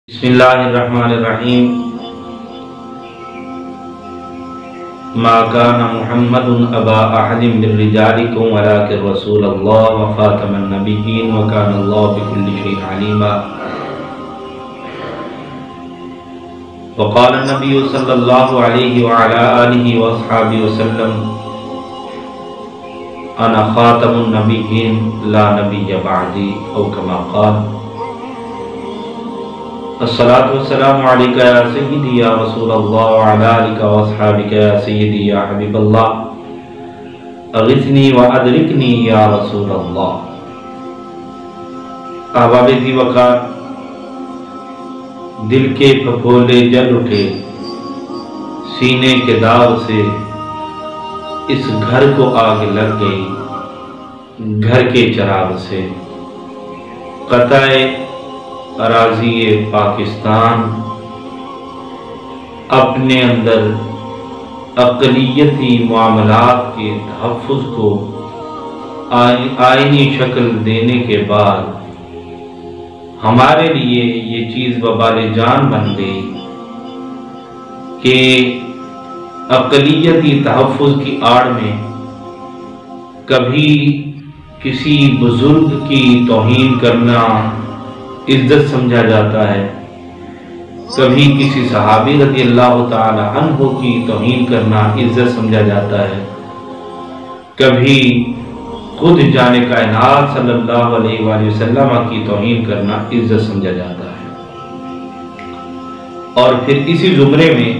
بسم اللہ الرحمن الرحیم ما کان محمد ابا احد من رجالکم ولکن رسول اللہ وخاتم النبیین وکان اللہ بکل شیء علیما وقال النبی صلی اللہ علیہ وعلى آلہ واصحابہ وسلم انا خاتم النبیین لا نبی بعدی او کما قال الصلاة والسلام علیکہ یا سیدی یا رسول اللہ وعلی آلکہ واصحابکہ یا سیدی یا حبیب اللہ اغثنی و ادرکنی یا رسول اللہ۔ احباب ذی وقار، دل کے پھپھولے جل اٹھے، سینے کے داغ سے اس گھر کو آگ لگ گئی، گھر کے چراغ سے قطع اراضی پاکستان اپنے اندر اقلیتی معاملات کے تحفظ کو آئینی شکل دینے کے بعد ہمارے لیے یہ چیز وبال جان بن گئی کہ اقلیتی تحفظ کی آڑ میں کبھی کسی بزرگ کی توہین کرنا عزت سمجھا جاتا ہے، کبھی کسی صحابی رضی اللہ تعالی عنہ کی توہین کرنا عزت سمجھا جاتا ہے، کبھی خود جان کائنات صلی اللہ علیہ وآلہ وسلم کی توہین کرنا عزت سمجھا جاتا ہے۔ اور پھر اسی زمرے میں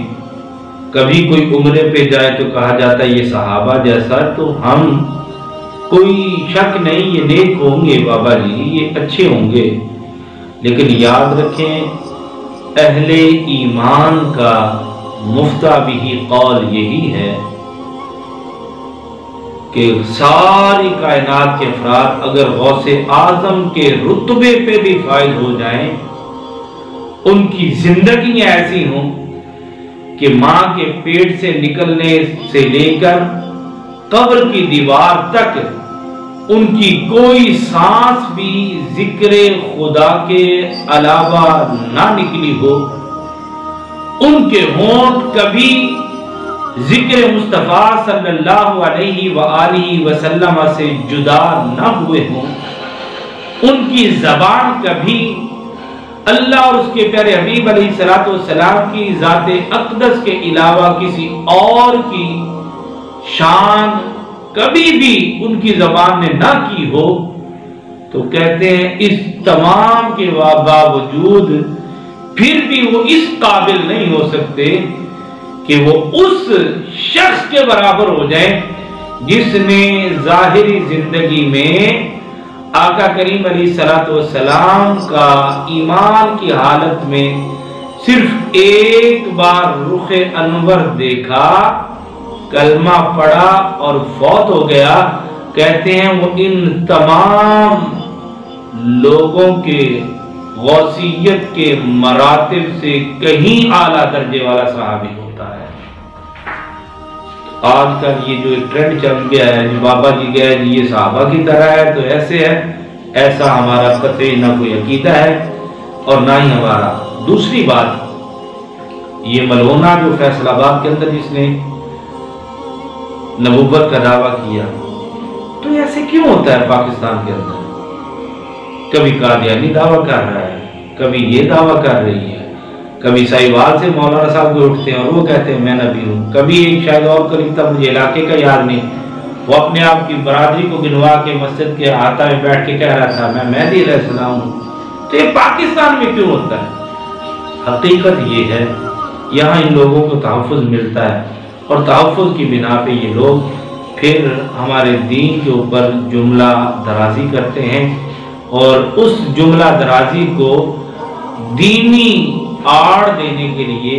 کبھی کوئی عمرے پہ جائے تو کہا جاتا ہے یہ صحابہ جیسا، تو ہم کوئی شک نہیں یہ نیک ہوں گے بابا جی، یہ اچھے ہوں گے، لیکن یاد رکھیں اہل ایمان کا مفتہ بھی قول یہی ہے کہ ساری کائنات کے افراد اگر غوث اعظم کے رتبے پہ بھی فائز ہو جائیں، ان کی زندگیاں ایسی ہوں کہ ماں کے پیٹ سے نکلنے سے لے کر قبر کی دیوار تک ان کی کوئی سانس بھی ذکر خدا کے علاوہ نہ نکلی ہو، ان کے ہونٹ کبھی ذکر مصطفیٰ صلی اللہ علیہ وآلہ وسلم سے جدا نہ ہوئے ہوں، ان کی زبان کبھی اللہ اور اس کے پیارے حبیب علیہ السلام کی ذات اقدس کے علاوہ کسی اور کی شان کبھی بھی ان کی زبان نے نہ کی ہو، تو کہتے ہیں اس تمام کے باوجود پھر بھی وہ اس قابل نہیں ہو سکتے کہ وہ اس شخص کے برابر ہو جائیں جس نے ظاہری زندگی میں آقا کریم علیہ السلام کا ایمان کی حالت میں صرف ایک بار رخ انور دیکھا، کلمہ پڑھا اور فوت ہو گیا، کہتے ہیں وہ ان تمام لوگوں کے غوثیت کے مراتب سے کہیں اعلیٰ درجے والا صحابی ہوتا ہے۔ آج کل یہ جو ٹرینڈ چل گیا ہے جو بابا جی گئے جی یہ صحابہ کی طرح ہے تو ایسے ہے، ایسا ہمارا قطعی نہ کوئی عقیدہ ہے اور نہ ہی ہمارا۔ دوسری بات، یہ ملونہ جو فیصل آباد کے اندر جس نے نبوت کا دعویٰ کیا، تو ایسے کیوں ہوتا ہے پاکستان کے اندر؟ کبھی قادیانی دعویٰ کر رہا ہے، کبھی یہ دعویٰ کر رہی ہے، کبھی سائیوال سے مولانا صاحب کو اٹھتے ہیں اور وہ کہتے ہیں میں نبی ہوں، کبھی ایک شاید اور قریب تھا مجھے علاقے کا یاد نہیں، وہ اپنے آپ کی برادری کو گنوا کے مسجد کے احاطہ میں بیٹھ کے کہہ رہا تھا میں مہدی علیہ السلام ہوں۔ تو یہ پاکستان میں کیوں ہوتا ہے؟ حقیقت یہ ہے یہاں ان لوگوں کو تحفظ ملتا ہے اور تحفظ کی بنا پہ یہ لوگ پھر ہمارے دین کے اوپر جملہ درازی کرتے ہیں اور اس جملہ درازی کو دینی آڑ دینے کے لیے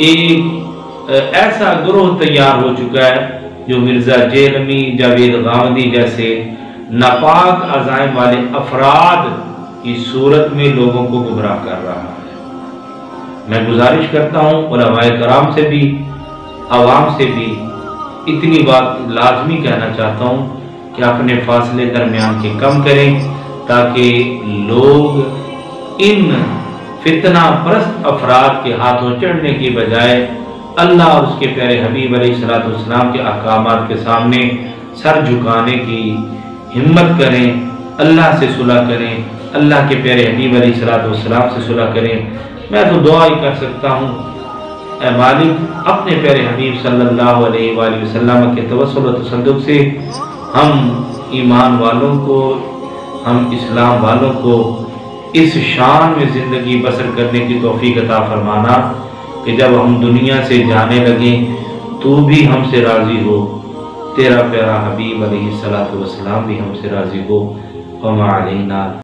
ایک ایسا گروہ تیار ہو چکا ہے جو مرزا جیلمی، جاوید غامدی جیسے ناپاک عزائم والے افراد کی صورت میں لوگوں کو گمراہ کر رہا ہے۔ میں گزارش کرتا ہوں علماء کرام سے بھی، عوام سے بھی اتنی بات لازمی کہنا چاہتا ہوں کہ اپنے فاصلے درمیان کے کم کریں تاکہ لوگ ان فتنہ پرست افراد کے ہاتھوں چڑھنے کی بجائے اللہ اور اس کے پیارے حبیب علیہ الصلوۃ والسلام کے احکامات کے سامنے سر جھکانے کی ہمت کریں، اللہ سے صلح کریں، اللہ کے پیارے حبیب علیہ الصلوۃ والسلام سے صلح کریں۔ میں تو دعا ہی کر سکتا ہوں، اے مالک اپنے پیارے حبیب صلی اللہ علیہ وآلہ وسلم کے توسل و تصدق سے ہم ایمان والوں کو، ہم اسلام والوں کو اس شان میں زندگی بسر کرنے کی توفیق عطا فرمانا کہ جب ہم دنیا سے جانے لگیں تو بھی ہم سے راضی ہو، تیرا پیارا حبیب علیہ الصلوۃ والسلام بھی ہم سے راضی ہو۔ وما علینا